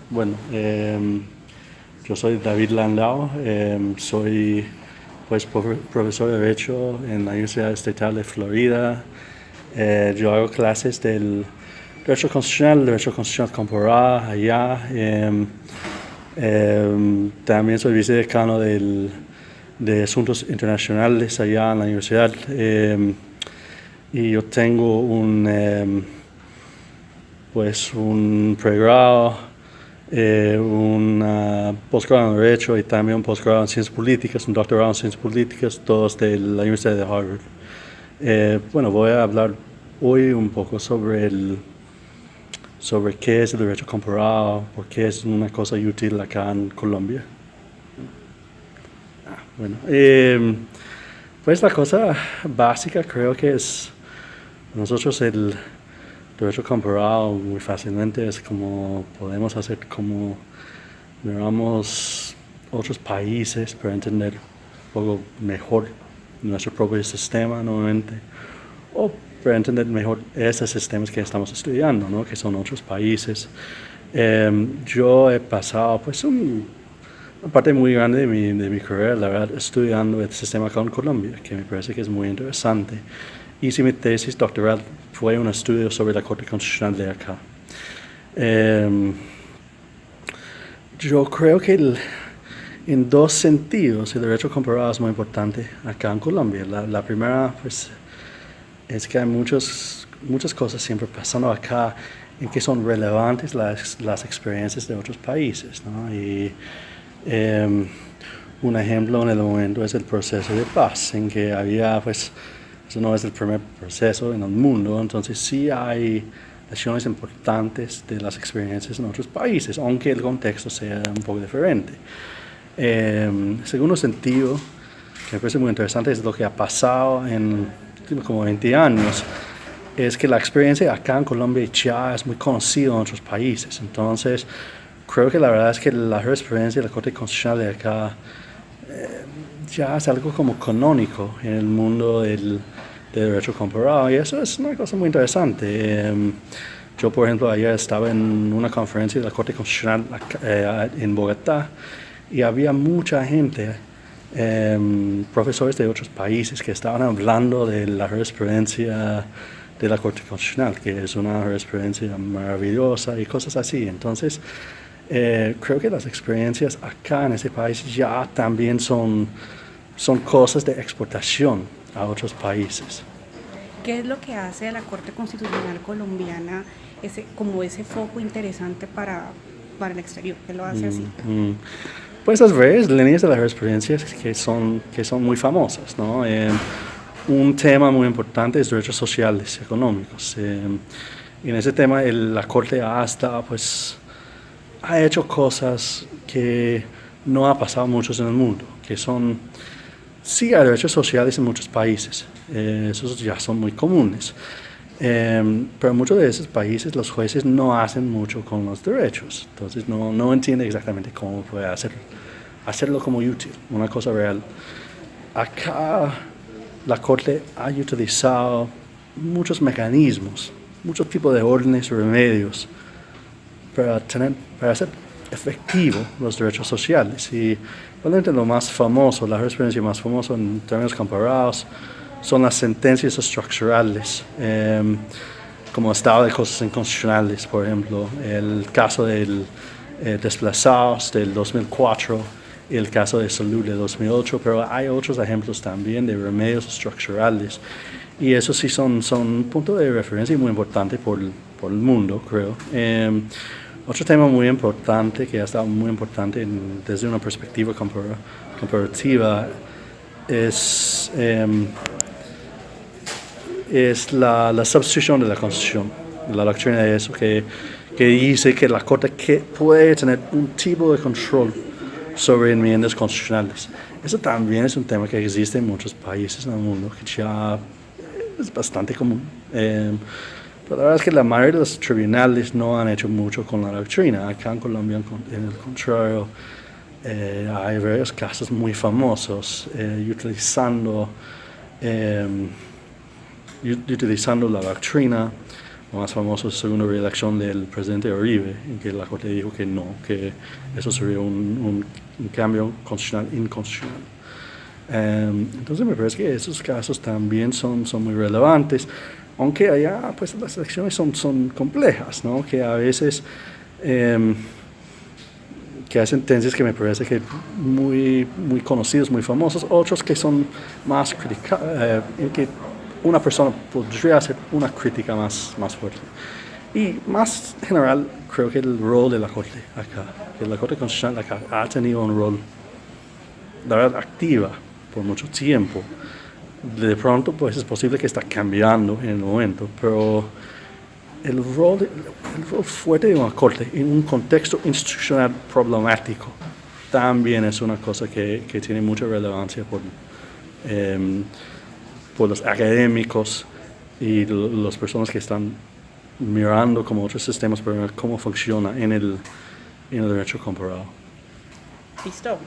Bueno, yo soy David Landau, soy pues profesor de Derecho en la Universidad Estatal de Florida. Yo hago clases del Derecho Constitucional Comparado allá. También soy vicedecano de Asuntos Internacionales allá en la universidad. Y yo tengo un pregrado, un posgrado en Derecho y también un posgrado en Ciencias Políticas, un doctorado en Ciencias Políticas, todos de la Universidad de Harvard. Bueno, voy a hablar hoy un poco sobre qué es el derecho comparado, por qué es una cosa útil acá en Colombia. Bueno, pues la cosa básica creo que es nosotros el derecho comparado muy fácilmente es como podemos hacer como miramos otros países para entender un poco mejor nuestro propio sistema nuevamente o para entender mejor esos sistemas que estamos estudiando, ¿no? Que son otros países. Yo he pasado pues una parte muy grande de mi carrera, la verdad, estudiando el sistema acá en Colombia, que me parece que es muy interesante. Hice mi tesis doctoral, fue un estudio sobre la Corte Constitucional de acá. Yo creo que en dos sentidos el derecho comparado es muy importante acá en Colombia. La primera, pues, es que hay muchas cosas siempre pasando acá en que son relevantes las experiencias de otros países, ¿no? Y un ejemplo en el momento es el proceso de paz, en que había, pues, eso no es el primer proceso en el mundo, entonces sí hay lecciones importantes de las experiencias en otros países, aunque el contexto sea un poco diferente. Segundo sentido, que me parece muy interesante, es lo que ha pasado en como 20 años, es que la experiencia acá en Colombia ya es muy conocida en otros países. Entonces, creo que la verdad es que la jurisprudencia de la Corte Constitucional de acá ya es algo como canónico en el mundo del derecho comparado y eso es una cosa muy interesante. Yo, por ejemplo, ayer estaba en una conferencia de la Corte Constitucional en Bogotá y había mucha gente, profesores de otros países que estaban hablando de la jurisprudencia de la Corte Constitucional, que es una jurisprudencia maravillosa y cosas así. Entonces, creo que las experiencias acá en ese país ya también son cosas de exportación a otros países. ¿Qué es lo que hace a la Corte Constitucional colombiana como ese foco interesante para el exterior? ¿Qué lo hace así? Pues las varias líneas de la jurisprudencia que son muy famosas, ¿no? Un tema muy importante es derechos sociales, económicos. Y en ese tema la Corte pues, ha hecho cosas que no ha pasado muchos en el mundo, que son, sí hay derechos sociales en muchos países, esos ya son muy comunes, pero en muchos de esos países los jueces no hacen mucho con los derechos, entonces no entienden exactamente cómo puede hacerlo como útil, una cosa real. Acá la Corte ha utilizado muchos mecanismos, muchos tipos de órdenes y remedios para hacer efectivo los derechos sociales. Y probablemente lo más famoso, la jurisprudencia más famosa en términos comparados, son las sentencias estructurales, como estado de cosas inconstitucionales, por ejemplo, el caso del desplazados del 2004 y el caso de salud de 2008, pero hay otros ejemplos también de remedios estructurales. Y eso sí son un punto de referencia muy importante por el mundo, creo. Otro tema muy importante, que ha estado muy importante desde una perspectiva comparativa, es la substitución de la Constitución, la doctrina de eso, que dice que la Corte puede tener un tipo de control sobre enmiendas constitucionales. Eso también es un tema que existe en muchos países en el mundo, que ya es bastante común. Pero la verdad es que la mayoría de los tribunales no han hecho mucho con la doctrina. Acá en Colombia, en el contrario, hay varios casos muy famosos utilizando la doctrina Lo más famoso es la segunda reelección del presidente Uribe, en que la Corte dijo que no, que eso sería un cambio constitucional inconstitucional. Entonces me parece que esos casos también son muy relevantes, aunque allá pues las elecciones son complejas, ¿no? Que a veces que hay sentencias que me parece que muy conocidas, muy famosas, otros que son más criticadas, en que una persona podría hacer una crítica más fuerte. Y más general, creo que el rol de la Corte acá, que la Corte Constitucional acá ha tenido un rol, la verdad, activa por mucho tiempo. De pronto, pues es posible que está cambiando en el momento, pero el rol fuerte de una corte en un contexto institucional problemático también es una cosa que tiene mucha relevancia por los académicos y las personas que están mirando como otros sistemas para ver cómo funciona en el derecho comparado. Listo.